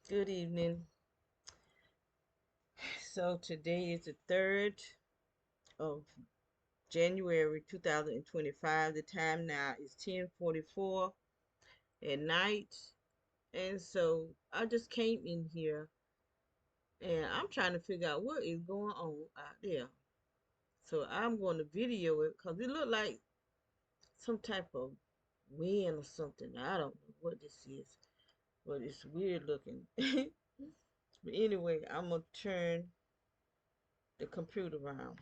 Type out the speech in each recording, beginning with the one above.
Good evening. So today is the 3rd of January 2025. The time now is 10:44 at night. And so I just came in here and I'm trying to figure out what is going on out there. So I'm going to video it because it looked like some type of wind or something. I don't know what this is, but it's weird looking. But anyway, I'm going to turn the computer around.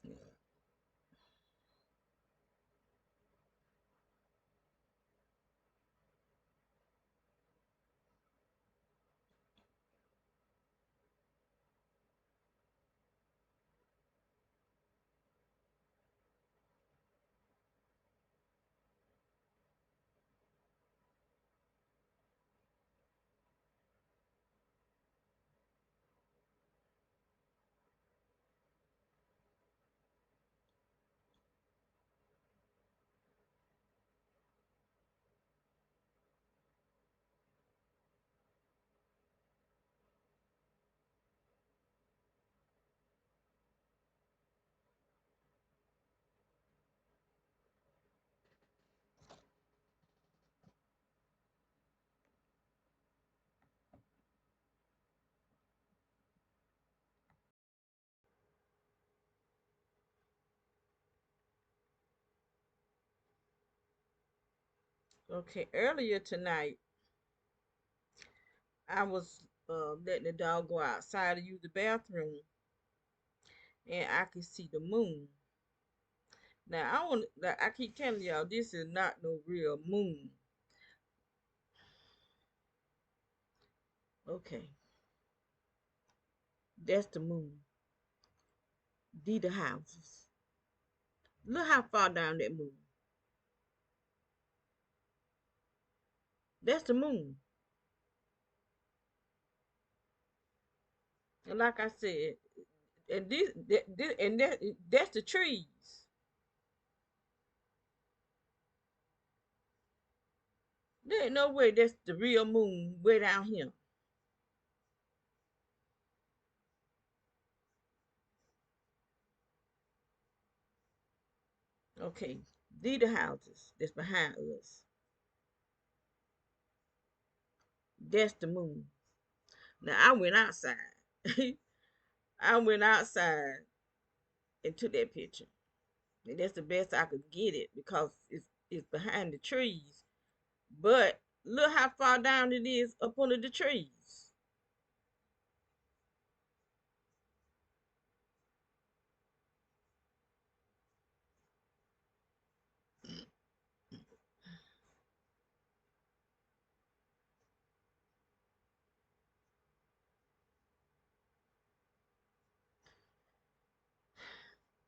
Yeah. Okay, earlier tonight, I was letting the dog go outside to use the bathroom, and I could see the moon. Now, I keep telling y'all, this is not no real moon. Okay, that's the moon. These the houses. Look how far down that moon. That's the moon. And like I said, and that's the trees. There ain't no way that's the real moon way down here. Okay, these the houses that's behind us. That's the moon. Now I went outside. I went outside and took that picture. And that's the best I could get it because it's behind the trees. But look how far down it is up under the trees.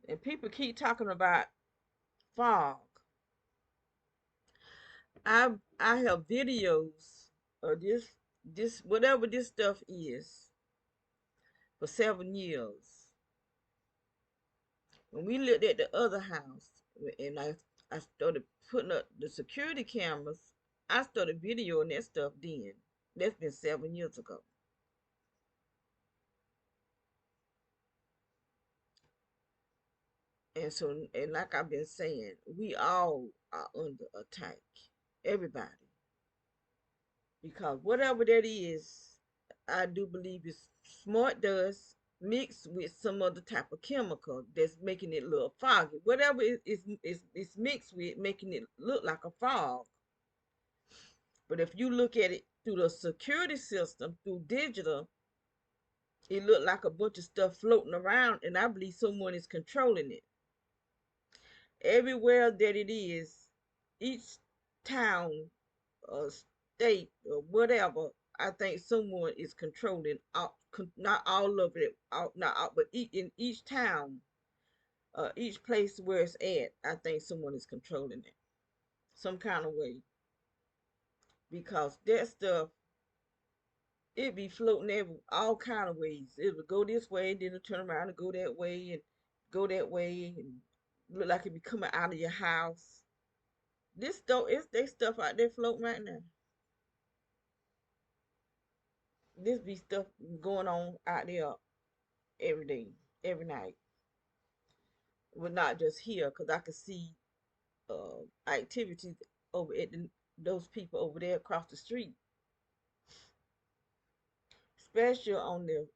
And people keep talking about fog. I have videos of this whatever this stuff is for 7 years. When we looked at the other house and I started putting up the security cameras, I started videoing that stuff then. That's been 7 years ago. And so, and like I've been saying, we all are under attack. Everybody. Because whatever that is, I do believe it's smart dust mixed with some other type of chemical that's making it look foggy. Whatever it's mixed with, making it look like a fog. But if you look at it through the security system, through digital, it looked like a bunch of stuff floating around, and I believe someone is controlling it. Everywhere that it is, each town or state or whatever, I think someone is controlling not all of it, not all, but in each town, each place where it's at, I think someone is controlling it some kind of way because that stuff it be floating every all kind of ways. It would go this way, then it turn around and go that way and go that way and look like it be coming out of your house. This stuff is they stuff out there floating right now. This be stuff going on out there every day, every night. Well, not just here, because I could see activities over at those people over there across the street, especially on the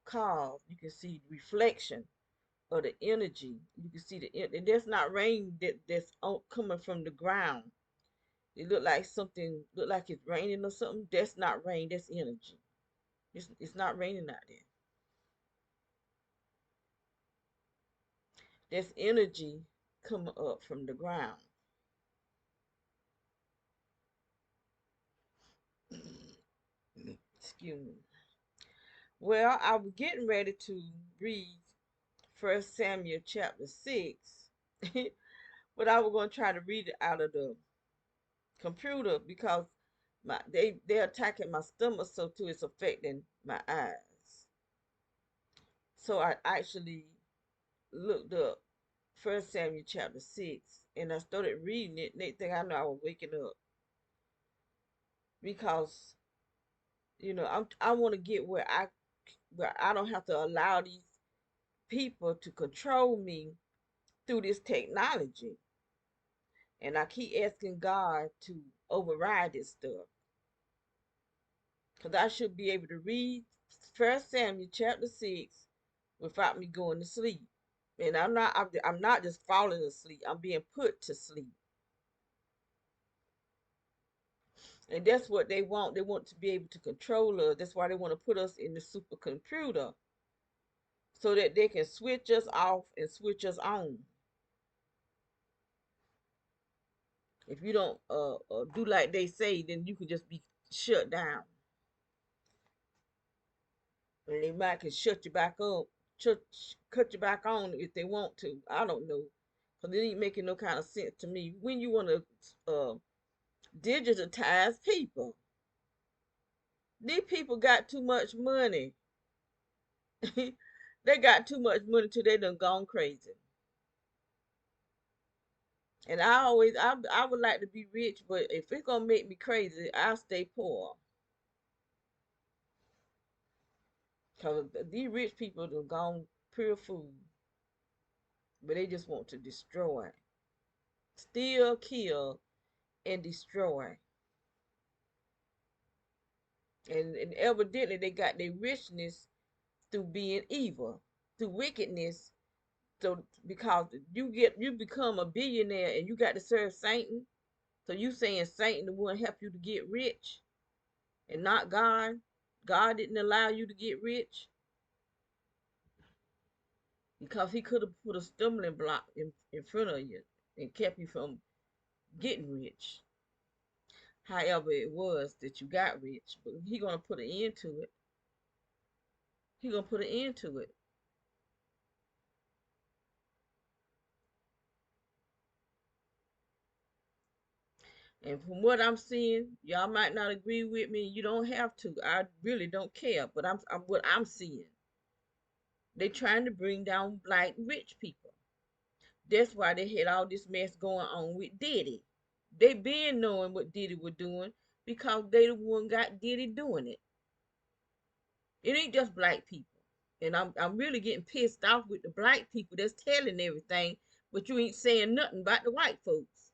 cars. You can see reflection of the energy. You can see and that's not rain that's coming from the ground. It look like something look like it's raining or something. That's not rain. That's energy. It's not raining out there. That's energy coming up from the ground. Excuse me. Well, I was getting ready to read First Samuel chapter 6, but I was going to try to read it out of the computer because they're attacking my stomach so too it's affecting my eyes. So I actually looked up First Samuel chapter 6 and I started reading it. Next thing I know, I was waking up because I want to get where I don't have to allow these people to control me through this technology. And I keep asking God to override this stuff. Because I should be able to read First Samuel chapter 6 without me going to sleep. And I'm not just falling asleep. I'm being put to sleep. And that's what they want. They want to be able to control us. That's why they want to put us in the supercomputer so that they can switch us off and switch us on. If you don't do like they say, then you can just be shut down. And they might can shut you back up, cut you back on if they want to. I don't know, cause it ain't making no kind of sense to me. When you want to digitize people, these people got too much money. They got too much money till they done gone crazy. And I would like to be rich, but if it's gonna make me crazy, I'll stay poor. Cause these rich people done gone pure food, but they just want to destroy, steal, kill, and destroy. And evidently they got their richness through being evil, through wickedness. So because you become a billionaire and you got to serve Satan, so you saying Satan the one help you to get rich and not God? God didn't allow you to get rich because he could have put a stumbling block in front of you and kept you from getting rich. However it was that you got rich, but he gonna put an end to it. He gonna put an end to it. And from what I'm seeing, y'all might not agree with me. You don't have to. I really don't care. But I'm what I'm seeing. They trying to bring down black rich people. That's why they had all this mess going on with Diddy. They been knowing what Diddy was doing because they the one got Diddy doing it. It ain't just black people. And I'm really getting pissed off with the black people that's telling everything, but you ain't saying nothing about the white folks.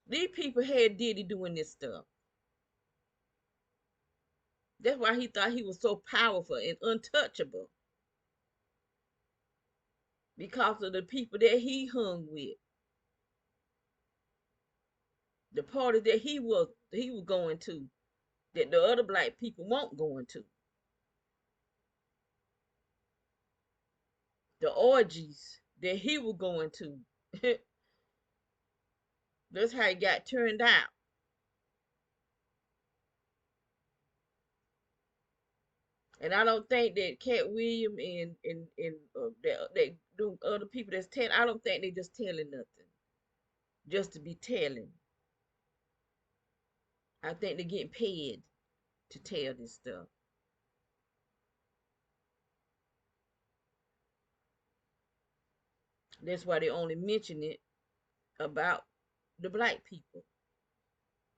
These people had Diddy doing this stuff. That's why he thought he was so powerful and untouchable because of the people that he hung with, the parties that he was going to, that the other black people won't going to, the orgies that he was going to. That's how he got turned out. And I don't think that Cat William and that other people that's telling, I don't think they just telling nothing just to be telling. I think they're getting paid to tell this stuff. That's why they only mention it about the black people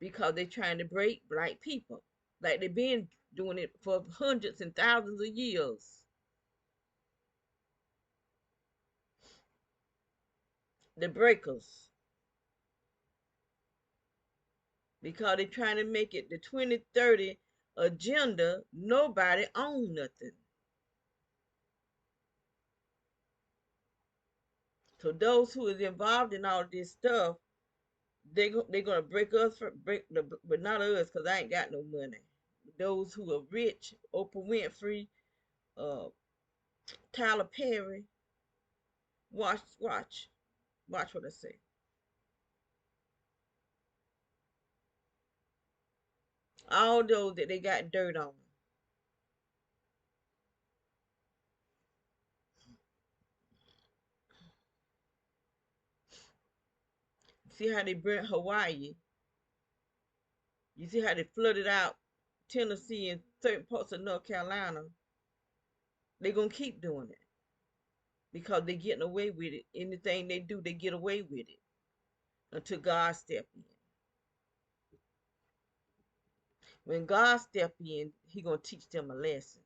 because they're trying to break black people. Like they've been doing it for hundreds and thousands of years. The breakers. Because they're trying to make it the 2030 agenda, nobody own nothing. So those who is involved in all this stuff, they're gonna break us for break the but not us because I ain't got no money. Those who are rich, Oprah Winfrey, uh, Tyler Perry, watch what I say. All those that they got dirt on. See how they burnt Hawaii? You see how they flooded out Tennessee and certain parts of North Carolina? They're gonna keep doing it because they're getting away with it. Anything they do, they get away with it until God step in. When God step in, He gonna teach them a lesson.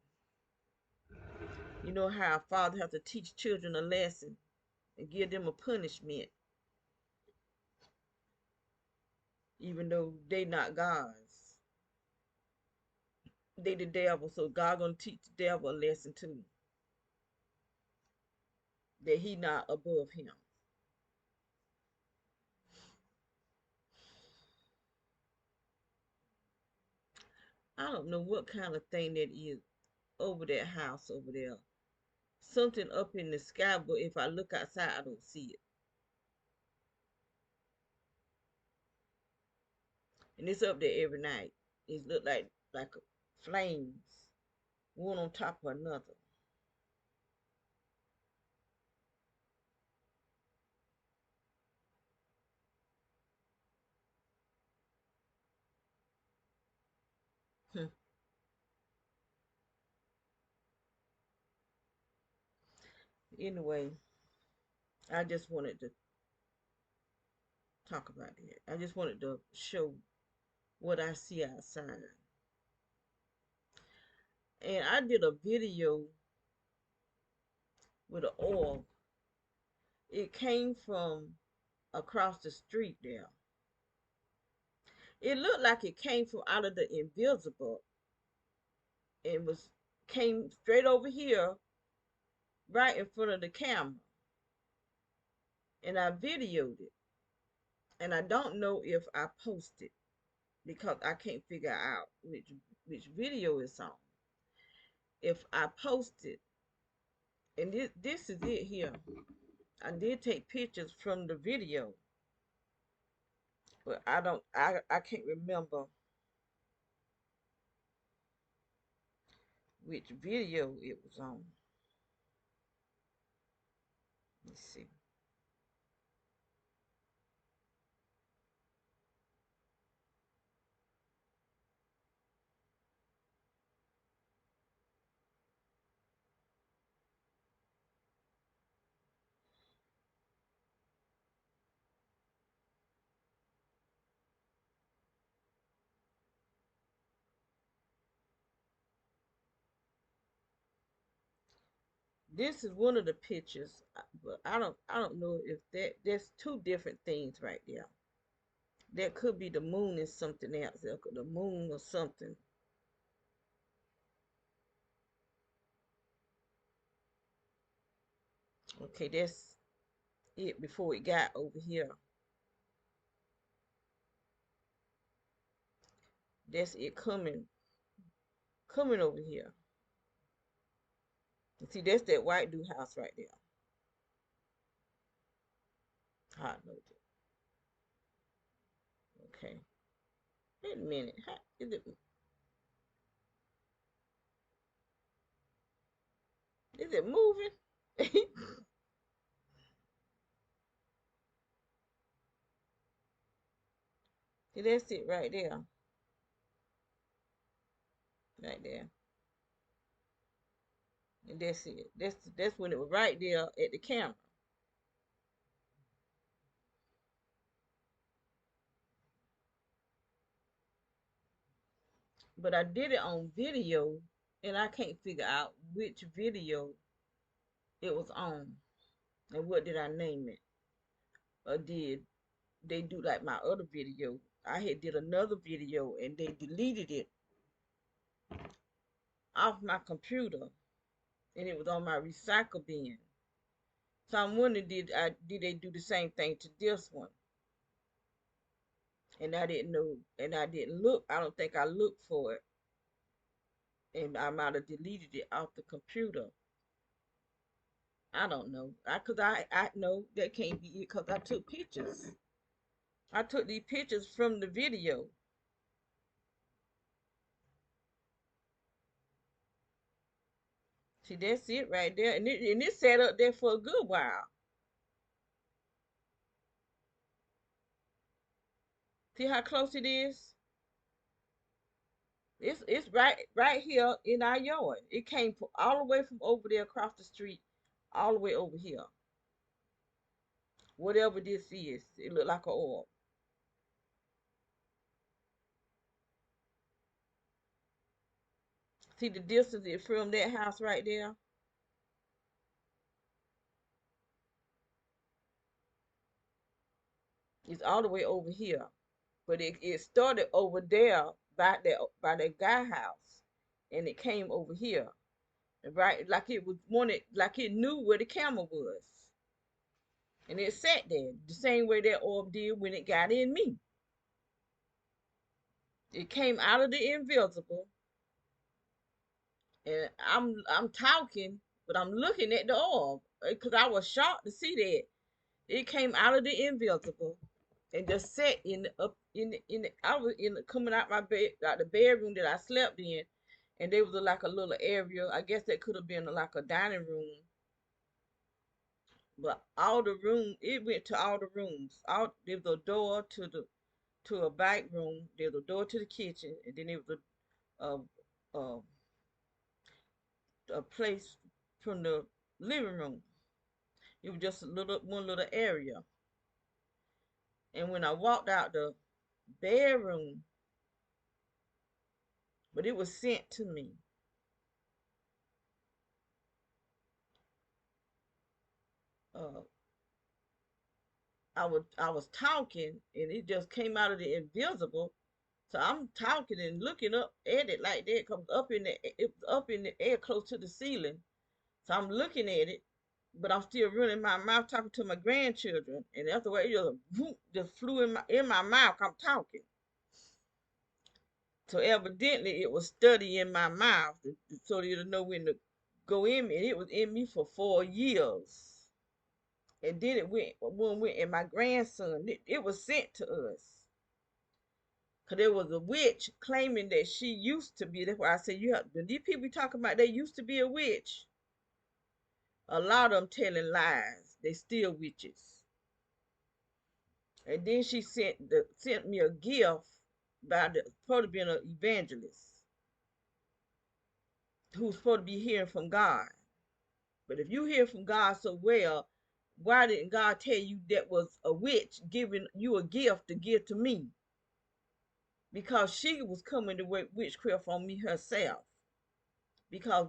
You know how a father has to teach children a lesson and give them a punishment, even though they not God's. They the devil, so God gonna teach the devil a lesson too, that he not above him. I don't know what kind of thing that is over that house over there. Something up in the sky, but if I look outside, I don't see it. And it's up there every night. It look like flames, one on top of another. Hmm. Anyway, I just wanted to talk about it. I just wanted to show what I see outside. And I did a video with an orb. It came from across the street there. It looked like it came from out of the invisible and was came straight over here right in front of the camera. And I videoed it. And I don't know if I posted because I can't figure out which video it's on. If I posted, and this is it here. I did take pictures from the video, but I can't remember which video it was on. Let's see. This is one of the pictures, but I don't know if there's two different things right there. That could be the moon and something else. The moon or something. Okay, that's it before it got over here. That's it coming over here. You see, that's that white dude house right there. Hot noted. Okay. Wait a minute. How, is it moving? See, that's it right there. Right there. And that's it. That's when it was right there at the camera. But I did it on video and I can't figure out which video it was on and what did I name it. Or did they do like my other video? I had did another video and they deleted it off my computer and it was on my recycle bin. So I'm wondering did they do the same thing to this one? And I didn't know and I didn't look. I don't think I looked for it. And I might have deleted it off the computer. I don't know. I know that can't be it because I took pictures. I took these pictures from the video. See, that's it right there. And it sat up there for a good while. See how close it is? It's right here in our yard. It came from all the way from over there across the street, all the way over here. Whatever this is, it looked like an orb. See the distance it from that house right there? It's all the way over here. But it started over there by that guy house. And it came over here. Right? Like it was wanted like it knew where the camera was. And it sat there the same way that orb did when it got in me. It came out of the invisible, and I'm talking, but I'm looking at the orb because I was shocked to see that it came out of the invisible and just sat in the, up in the I was in the, coming out my bed out the bedroom that I slept in, and there was like a little area. I guess that could have been like a dining room, but all the room it went to all the rooms. All there was a door to a back room. There was a door to the kitchen, and then there was a a, a place from the living room. It was just a little one little area. And when I walked out the bedroom, but it was sent to me. Uh, I was talking, and it just came out of the invisible. So I'm talking and looking up at it like that, comes up in it was up in the air close to the ceiling. So I'm looking at it, but I'm still running my mouth talking to my grandchildren. And after it just whoop, just flew in my mouth. I'm talking. So evidently it was study in my mouth, so it'll know when to go in me. And it was in me for 4 years. And then one went in my grandson. It was sent to us. Cause there was a witch claiming that she used to be. That's why I said you have these people talking about they used to be a witch. A lot of them telling lies. They still witches. And then she sent me a gift by the supposed to be an evangelist who's supposed to be hearing from God. But if you hear from God so well, why didn't God tell you that was a witch giving you a gift to give to me? Because she was coming to work witchcraft on me herself. Because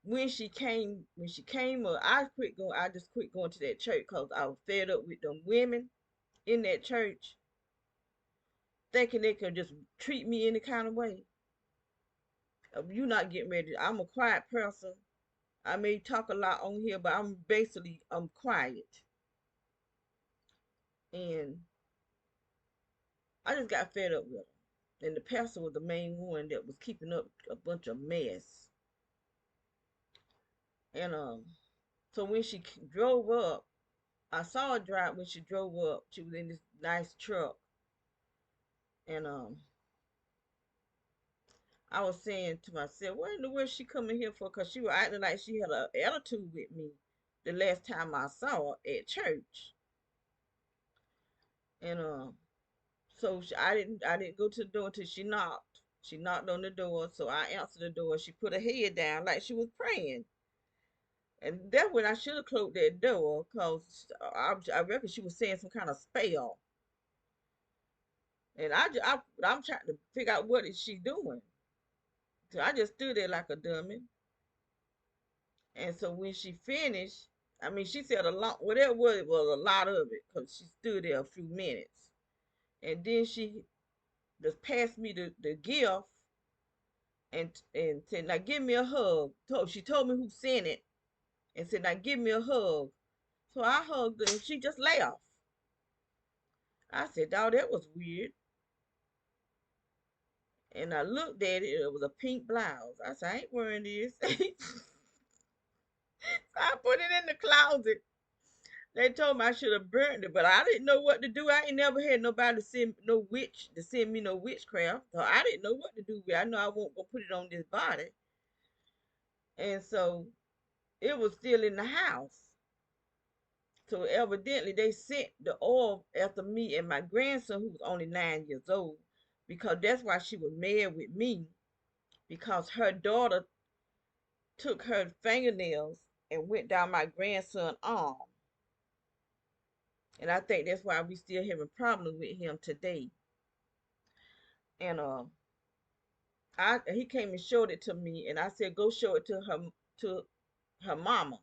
when she came, I just quit going to that church because I was fed up with them women in that church, thinking they could just treat me any kind of way. You're not getting ready. I'm a quiet person. I may talk a lot on here, but I'm quiet. And I just got fed up with them. And the pastor was the main one that was keeping up a bunch of mess. And so when she drove up, I saw her drive when she drove up. She was in this nice truck, and I was saying to myself, "What in the world is she coming here for?" Cause she was acting like she had an attitude with me the last time I saw her at church, and so I didn't go to the door until she knocked. She knocked on the door, so I answered the door. She put her head down like she was praying. And that's when I should have closed that door, cause I reckon she was saying some kind of spell. And I'm trying to figure out what is she doing. So I just stood there like a dummy. And so when she finished, I mean, she said a lot, whatever it was a lot of it, cause she stood there a few minutes. And then she just passed me the gift and said, "Now give me a hug." She told me who sent it and said, "Now give me a hug." So I hugged her and she just laughed. I said, "Dog, that was weird." And I looked at it, it was a pink blouse. I said, "I ain't wearing this." So I put it in the closet. They told me I should have burned it, but I didn't know what to do. I ain't never had nobody send no witch to send me no witchcraft. So I didn't know what to do with it. I know I won't go put it on this body. And so it was still in the house. So evidently they sent the oil after me and my grandson, who was only 9 years old, because that's why she was mad with me, because her daughter took her fingernails and went down my grandson's arm. And I think that's why we still having problems with him today. And he came and showed it to me, and I said, "Go show it to her mama."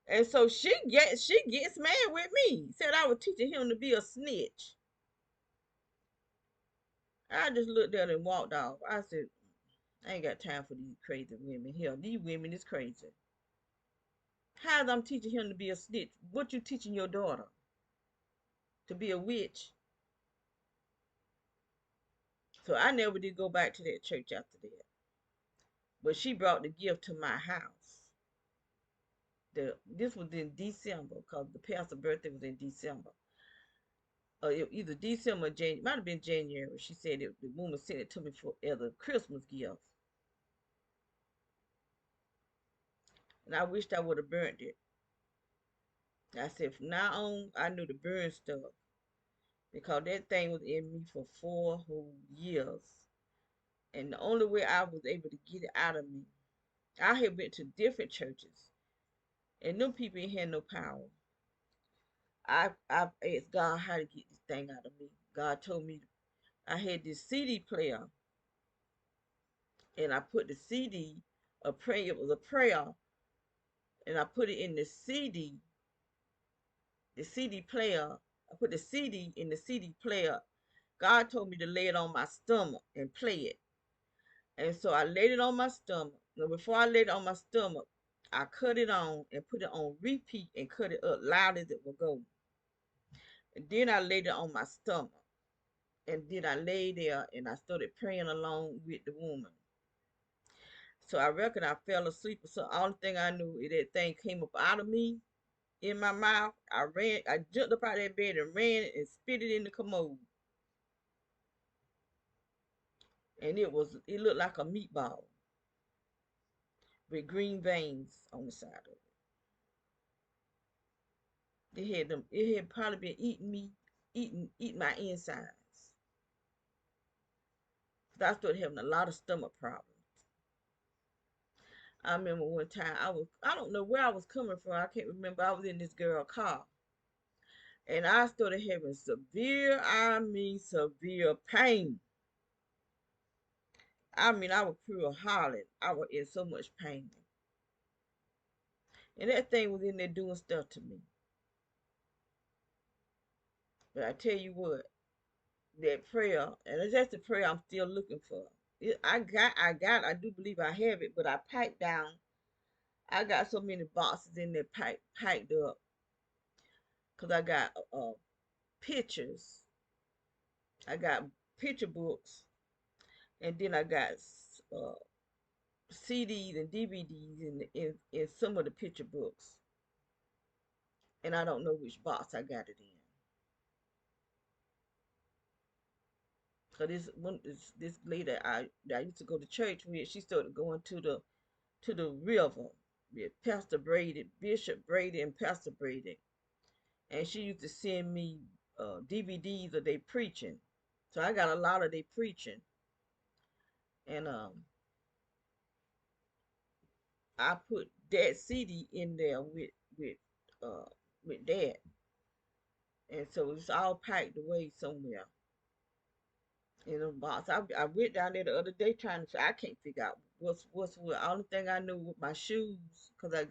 And so she gets mad with me. Said I was teaching him to be a snitch. I just looked at her and walked off. I said, "I ain't got time for these crazy women here. These women is crazy. How's I'm teaching him to be a snitch? What you teaching your daughter? To be a witch?" So I never did go back to that church after that. But she brought the gift to my house. This was in December because the pastor's birthday was in December. Either December or January. It might have been January. She said the woman sent it to me as a Christmas gift. And I wished I would have burnt it. I said from now on, I knew to burn stuff because that thing was in me for 4 whole years. And the only way I was able to get it out of me, I had went to different churches. And them people ain't had no power. I've asked God how to get this thing out of me. God told me I had this CD player, and I put the CD, a prayer, it was a prayer, and I put it in the CD player. I put the CD in the CD player. God told me to lay it on my stomach and play it. And so I laid it on my stomach. Now, before I laid it on my stomach, I cut it on and put it on repeat and cut it up loud as it would go. And then I laid it on my stomach. And then I lay there and I started praying along with the woman. So I reckon I fell asleep. So all the thing I knew is that thing came up out of me in my mouth. I jumped up out of that bed and ran and spit it in the commode. And it looked like a meatball with green veins on the side of it. It had probably been eating my insides. Cause I started having a lot of stomach problems. I remember one time I don't know where I was coming from. I can't remember. I was in this girl's car. And I started having severe pain. I mean, I was pure hollering. I was in so much pain. And that thing was in there doing stuff to me. But I tell you what, that prayer, and that's the prayer I'm still looking for. I do believe I have it, but I packed down. I got so many boxes in there packed up because I got pictures. I got picture books, and then I got uh, CDs and DVDs in some of the picture books, and I don't know which box I got it in. Cause this lady I used to go to church with, she started going to the river with Pastor Brady, Bishop Brady, and Pastor Brady, and she used to send me DVDs of they preaching. So I got a lot of they preaching, and I put that CD in there uh with that, and so it's all packed away somewhere in a box. I went down there the other day trying to. I can't figure out what's what. Only thing I knew with my shoes, cause I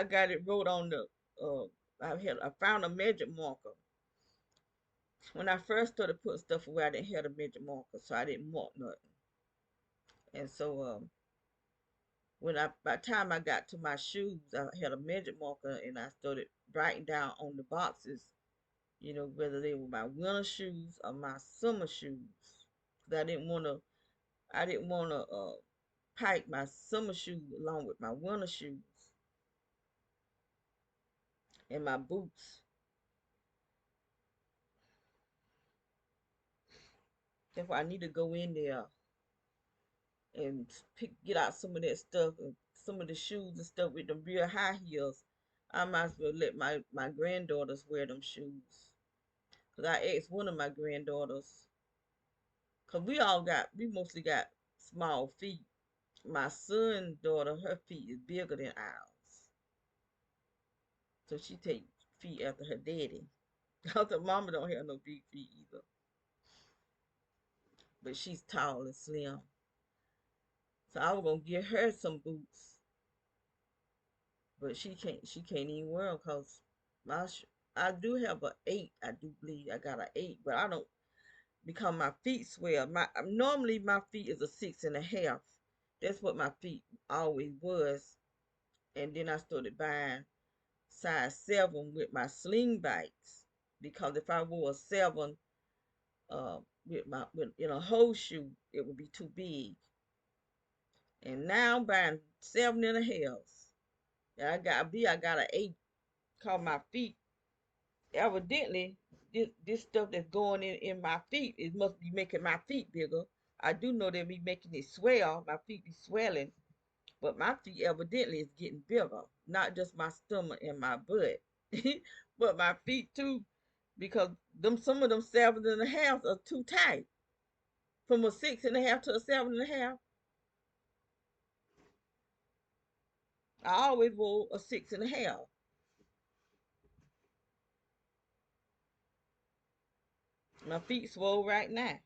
got it wrote on the. I found a magic marker. When I first started putting stuff away, I didn't have a magic marker, so I didn't mark nothing. And so by the time I got to my shoes, I had a magic marker and I started writing down on the boxes, whether they were my winter shoes or my summer shoes. 'Cause I didn't wanna pack my summer shoes along with my winter shoes and my boots. Therefore, I need to go in there and get out some of that stuff and some of the shoes and stuff with the real high heels. I might as well let my granddaughters wear them shoes. Cause I asked one of my granddaughters, cause we mostly got small feet. My son's daughter, her feet is bigger than ours, so she take feet after her daddy. Cause her mama don't have no big feet either, but she's tall and slim. So I was gonna get her some boots, but she can't even wear them cause my I do have a 8. I do believe I got a 8, but I don't because my feet swell. Normally my feet is a 6.5. That's what my feet always was. And then I started buying size 7 with my sling bites because if I wore a 7 uh with in a whole shoe, it would be too big. And now I'm buying 7.5. And I got an 8 cause my feet evidently this stuff that's going in my feet, it must be making my feet bigger. I do know they be making it swell, my feet be swelling, but my feet evidently is getting bigger, not just my stomach and my butt, but my feet too, because some of them 7.5 are too tight. From a 6.5 to a 7.5, I always wore a 6.5. My feet swole right now.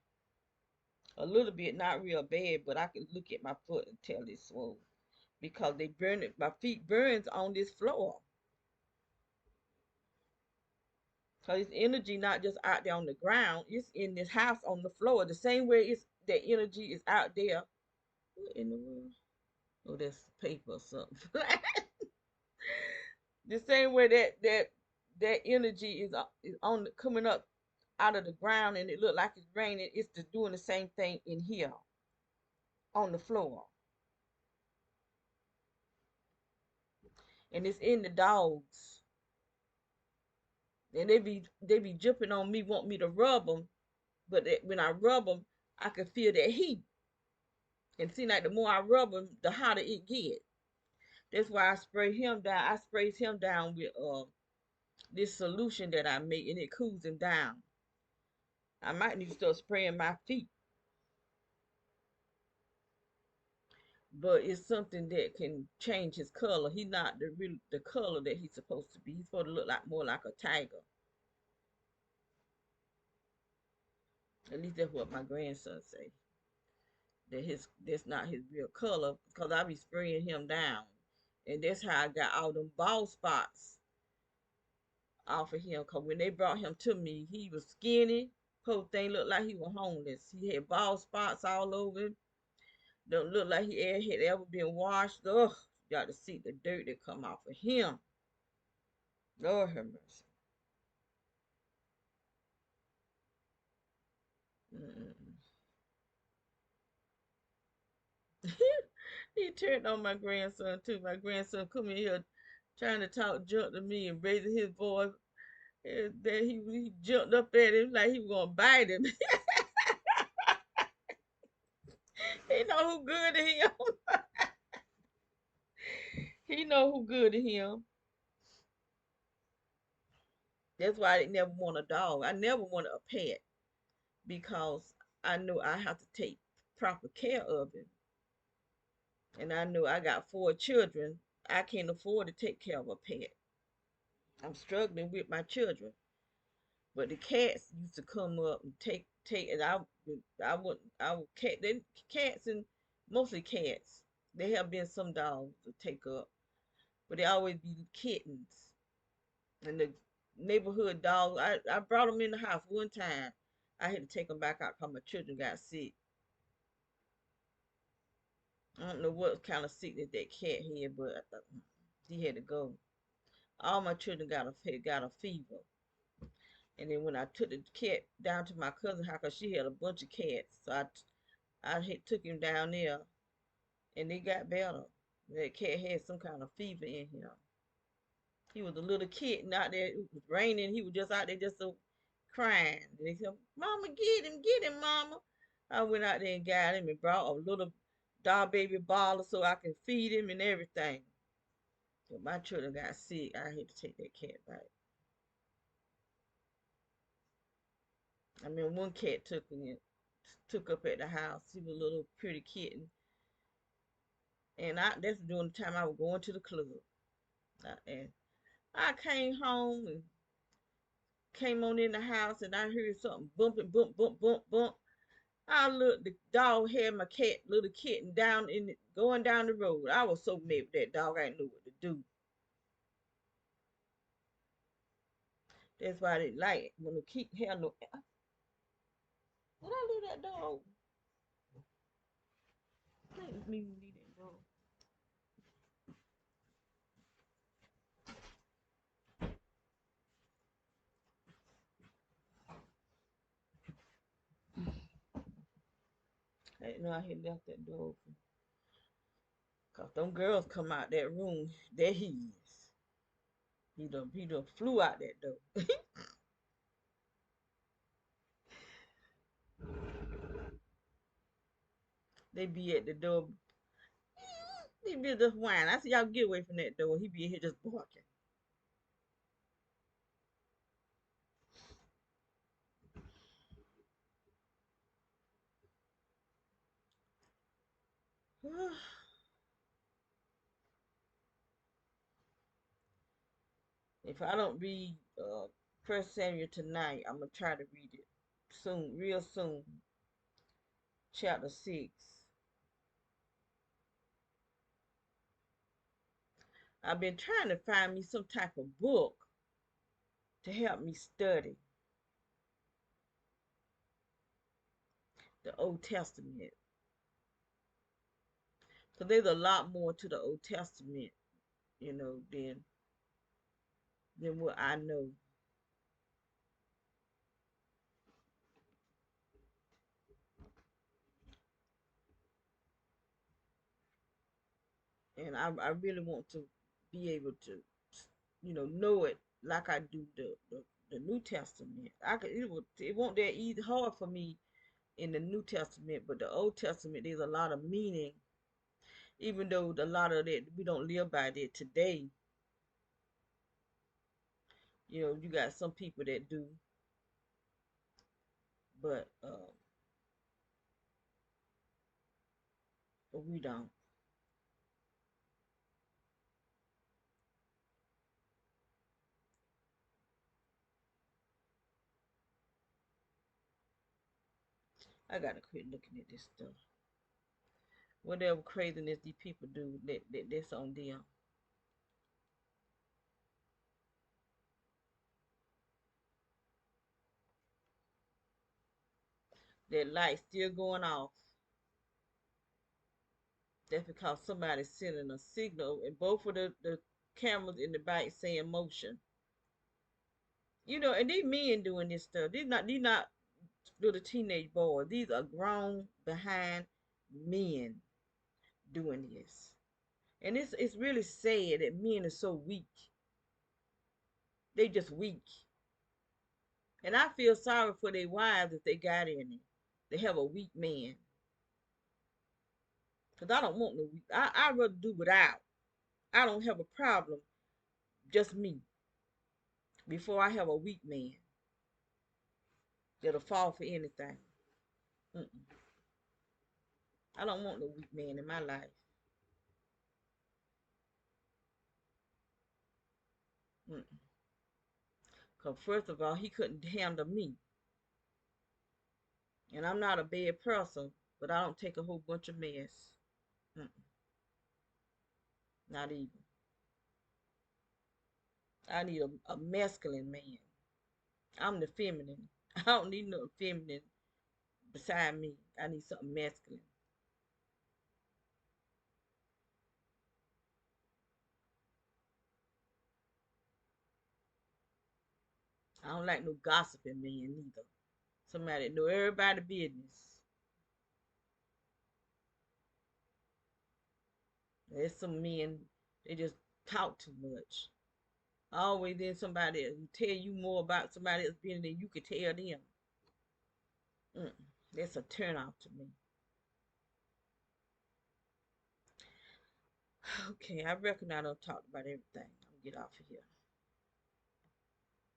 A little bit, not real bad, but I can look at my foot and tell it's swole because they burn it. My feet burns on this floor. Cause it's energy not just out there on the ground, it's in this house on the floor. The same way it's that energy is out there. What in the world? Oh, that's paper or something. The same way that energy is on coming up out of the ground and it look like it's raining. It's just doing the same thing in here on the floor, and it's in the dogs. And they be jumping on me, want me to rub them, but when I rub them, I can feel that heat. And see, like the more I rub him, the hotter it get. That's why I spray him down. I sprays him down with this solution that I make, and it cools him down. I might need to start spraying my feet, but it's something that can change his color. He's not the color that he's supposed to be. He's supposed to look like more like a tiger. At least that's what my grandson say. That that's not his real color because I be spraying him down, and that's how I got all them bald spots off of him. Cause when they brought him to me, he was skinny. Whole thing looked like he was homeless. He had bald spots all over him. Don't look like he had ever been washed. Ugh, you got to see the dirt that come off of him. Lord have mercy. Mm-mm. He turned on my grandson too. My grandson come in here trying to talk junk to me and raising his voice. And then he jumped up at him like he was gonna bite him. He know who good to him. He know who good to him. That's why I didn't never want a dog. I never wanted a pet because I knew I have to take proper care of him. And I knew I got 4 children. I can't afford to take care of a pet. I'm struggling with my children. But the cats used to come up and take and I would cats and mostly cats. There have been some dogs to take up, but they always be kittens. And the neighborhood dogs, I brought them in the house one time. I had to take them back out because my children got sick. I don't know what kind of sickness that cat had, but he had to go. All my children got a fever. And then when I took the cat down to my cousin's house, 'cause she had a bunch of cats, so I took him down there, and they got better. That cat had some kind of fever in him. He was a little kitten out there. It was raining. He was just out there just so crying. And they said, "Mama, get him, Mama." I went out there and got him and brought a little dog baby bottle so I can feed him and everything. But my children got sick. I had to take that cat back. I mean, one cat took up at the house. He was a little pretty kitten, and that's during the time I was going to the club. And I came home and came on in the house, and I heard something bumping, bump, bump, bump, bump. I looked, the dog had my little kitten, going down the road. I was so mad with that dog. I didn't know what to do. That's why I didn't like it. When the kid had no, did I leave that dog? Let me leave that dog. I didn't know I had left that door open. Cause them girls come out that room. There he is. He done flew out that door. They be at the door. He be just whining. I see y'all get away from that door. He be in here just barking. If I don't read First Samuel tonight, I'm gonna try to read it soon, real soon. Chapter 6. I've been trying to find me some type of book to help me study the Old Testament. Because there's a lot more to the Old Testament, than what I know. And I really want to be able to, know it like I do the New Testament. It won't that easy hard for me in the New Testament, but the Old Testament there's a lot of meaning, even though a lot of that we don't live by it today. You got some people that do, but we don't. I gotta quit looking at this stuff. Whatever craziness these people do, that's on them. That light still going off. That's because somebody's sending a signal, and both of the cameras in the back saying motion. And these men doing this stuff. These not little teenage boys. These are grown behind men doing this. And it's really sad that men are so weak. They just weak. And I feel sorry for their wives if they got in it. They have a weak man. Because I don't want no weak. I'd rather do without. I don't have a problem. Just me. Before I have a weak man that'll fall for anything. Mm-mm. I don't want no weak man in my life. Because first of all, he couldn't handle me. And I'm not a bad person, but I don't take a whole bunch of mess. Mm-mm. Not even. I need a masculine man. I'm the feminine. I don't need no feminine beside me. I need something masculine. I don't like no gossiping man neither. Somebody that know everybody business. There's some men, they just talk too much. Always then somebody who tell you more about somebody else business than you could tell them. Mm, that's a turn off to me. Okay, I reckon I done talked about everything. I'm gonna get off of here.